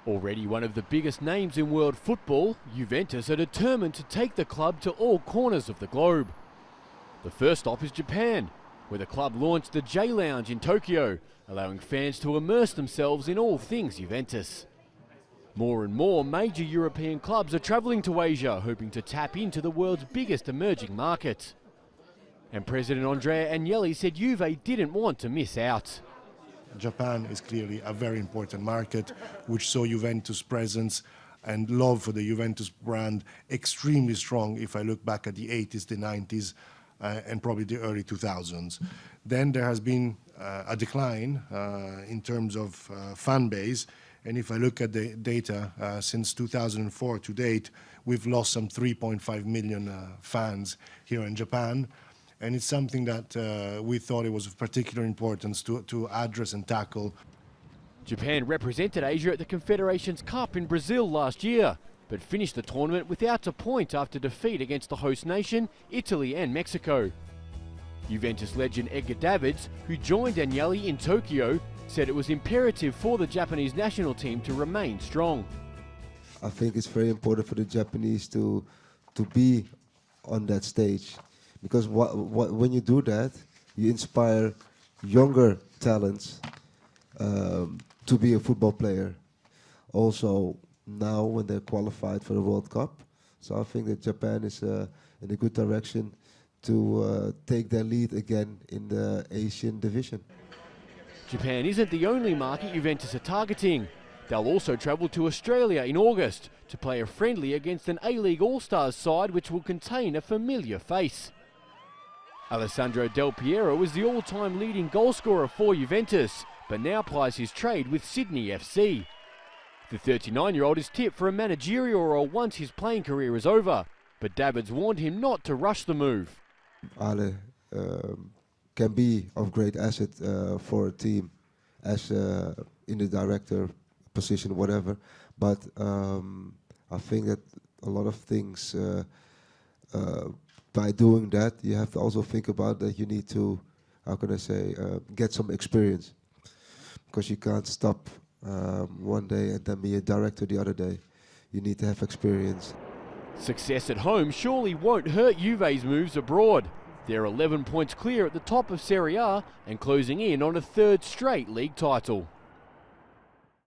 Already one of the biggest names in world football, Juventus are determined to take the club to all corners of the globe. The first stop is Japan, where the club launched the J Lounge in Tokyo, allowing fans to immerse themselves in all things Juventus. More and more major European clubs are travelling to Asia, hoping to tap into the world's biggest emerging market. And President Andrea Agnelli said Juve didn't want to miss out. Japan is clearly a very important market, which saw Juventus' presence and love for the Juventus brand extremely strong if I look back at the 80s, the 90s, and probably the early 2000s. Then there has been a decline in terms of fan base, and if I look at the data since 2004 to date, we've lost some 3.5 million fans here in Japan. And it's something that we thought it was of particular importance to address and tackle. Japan represented Asia at the Confederations Cup in Brazil last year, but finished the tournament without a point after defeat against the host nation, Italy and Mexico. Juventus legend Edgar Davids, who joined Agnelli in Tokyo, said it was imperative for the Japanese national team to remain strong. I think it's very important for the Japanese to be on that stage. Because when you do that, you inspire younger talents to be a football player. Also, now when they're qualified for the World Cup, so I think that Japan is in a good direction to take their lead again in the Asian division. Japan isn't the only market Juventus are targeting. They'll also travel to Australia in August to play a friendly against an A-League All-Stars side which will contain a familiar face. Alessandro Del Piero was the all-time leading goalscorer for Juventus, but now plies his trade with Sydney FC. The 39-year-old is tipped for a managerial role once his playing career is over, but Davids warned him not to rush the move. Ale can be of great asset for a team as in the director position, whatever, but I think that a lot of things by doing that, you have to also think about that you need to, how can I say, get some experience. Because you can't stop one day and then be a director the other day. You need to have experience. Success at home surely won't hurt Juve's moves abroad. They're 11 points clear at the top of Serie A and closing in on a third straight league title.